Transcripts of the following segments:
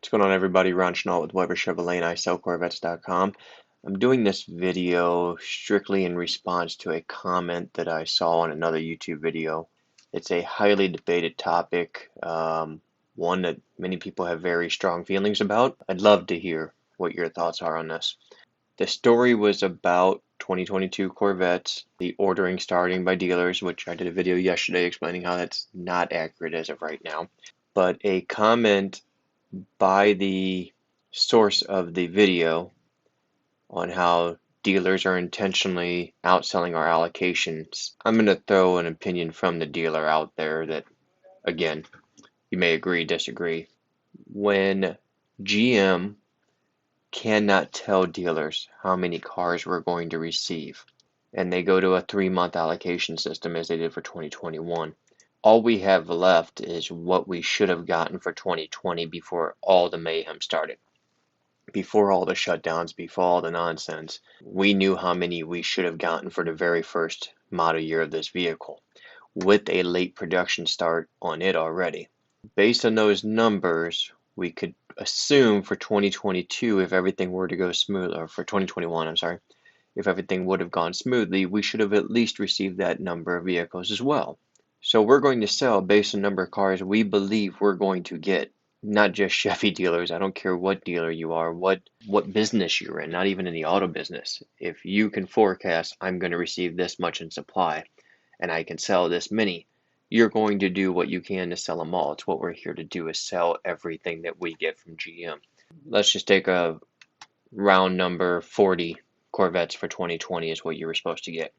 What's going on, everybody? Ron Chenault with Weber Chevrolet and ISellCorvettes.com. I'm doing this video strictly in response to a comment that I saw on another YouTube video. It's a highly debated topic, one that many people have very strong feelings about. I'd love to hear what your thoughts are on this. The story was about 2022 Corvettes, the ordering starting by dealers, which I did a video yesterday explaining how that's not accurate as of right now. But a comment by the source of the video on how dealers are intentionally outselling our allocations. I'm going to throw an opinion from the dealer out there that, again, you may agree, disagree. When GM cannot tell dealers how many cars we're going to receive, and they go to a 3-month allocation system as they did for 2021, all we have left is what we should have gotten for 2020 before all the mayhem started. Before all the shutdowns, before all the nonsense, we knew how many we should have gotten for the very first model year of this vehicle, with a late production start on it already. Based on those numbers, we could assume for 2022, if everything were to go smooth, or for 2021, I'm sorry, if everything would have gone smoothly, we should have at least received that number of vehicles as well. So we're going to sell based on the number of cars we believe we're going to get. Not just Chevy dealers. I don't care what dealer you are, what business you're in, not even in the auto business. If you can forecast, I'm going to receive this much in supply and I can sell this many, you're going to do what you can to sell them all. It's what we're here to do, is sell everything that we get from GM. Let's just take a round number, 40 Corvettes for 2020 is what you were supposed to get.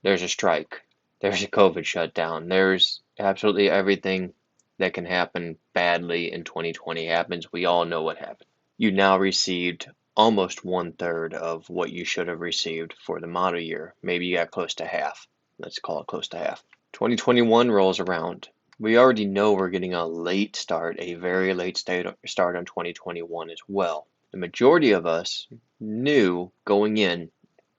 There's a strike. There's a COVID shutdown. There's absolutely everything that can happen badly in 2020 happens. We all know what happened. You now received almost 1/3 of what you should have received for the model year. Maybe you got close to half. Let's call it close to half. 2021 rolls around. We already know we're getting a late start, a very late start on 2021 as well. The majority of us knew going in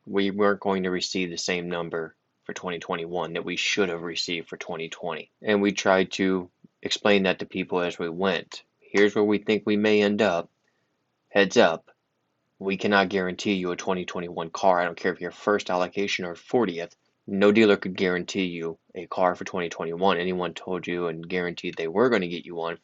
we weren't going to receive the same number for 2021 that we should have received for 2020. And we tried to explain that to people as we went. Here's where we think we may end up. Heads up, we cannot guarantee you a 2021 car. I don't care if you're first allocation or 40th. No dealer could guarantee you a car for 2021. Anyone told you and guaranteed they were going to get you one,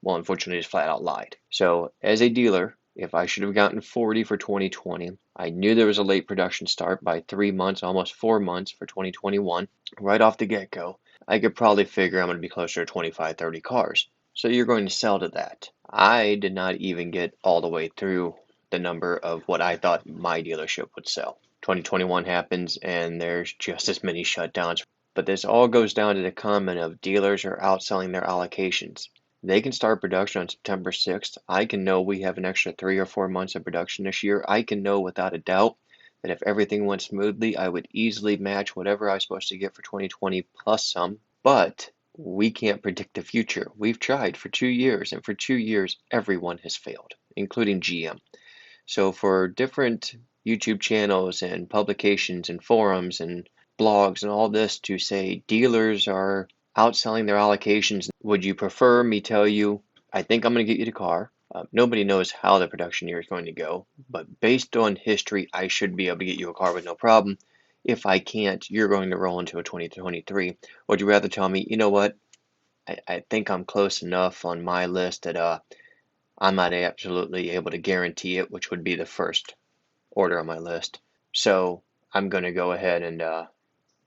well, unfortunately, just flat out lied. So as a dealer, if I should have gotten 40 for 2020, I knew there was a late production start by 3 months, almost 4 months for 2021. Right off the get-go, I could probably figure I'm going to be closer to 25, 30 cars. So you're going to sell to that. I did not even get all the way through the number of what I thought my dealership would sell. 2021 happens and there's just as many shutdowns. But this all goes down to the comment of dealers are outselling their allocations. They can start production on September 6th. I can know we have an extra 3 or 4 months of production this year. I can know without a doubt that if everything went smoothly, I would easily match whatever I was supposed to get for 2020 plus some. But we can't predict the future. We've tried for 2 years, and for 2 years, everyone has failed, including GM. So for different YouTube channels and publications and forums and blogs and all this to say dealers are outselling their allocations, would you prefer me tell you, I think I'm going to get you the car? Nobody knows how the production year is going to go, but based on history, I should be able to get you a car with no problem. If I can't, you're going to roll into a 2023. Or would you rather tell me, you know what, I think I'm close enough on my list that I'm not absolutely able to guarantee it, which would be the first order on my list. So I'm going to go ahead and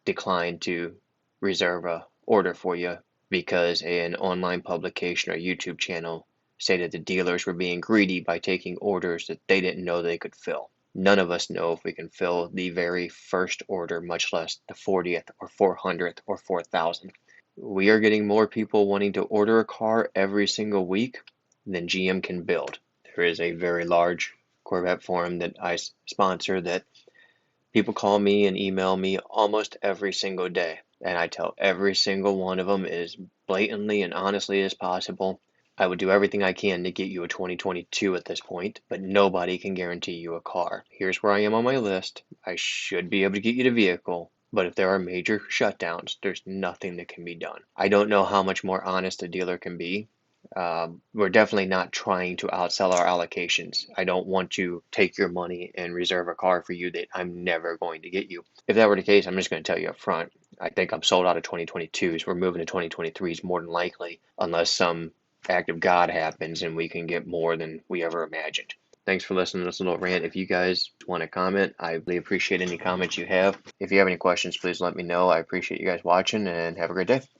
decline to reserve a order for you because an online publication or YouTube channel stated the dealers were being greedy by taking orders that they didn't know they could fill. None of us know if we can fill the very first order, much less the 40th or 400th or 4,000th. We are getting more people wanting to order a car every single week than GM can build. There is a very large Corvette forum that I sponsor that people call me and email me almost every single day. And I tell every single one of them as blatantly and honestly as possible, I would do everything I can to get you a 2022 at this point, but nobody can guarantee you a car. Here's where I am on my list. I should be able to get you the vehicle, but if there are major shutdowns, there's nothing that can be done. I don't know how much more honest a dealer can be. We're definitely not trying to outsell our allocations. I don't want to take your money and reserve a car for you that I'm never going to get you. If that were the case, I'm just going to tell you up front. I think I'm sold out of 2022s. We're moving to 2023s more than likely, unless some act of God happens and we can get more than we ever imagined. Thanks for listening to this little rant. If you guys want to comment, I really appreciate any comments you have. If you have any questions, please let me know. I appreciate you guys watching and have a great day.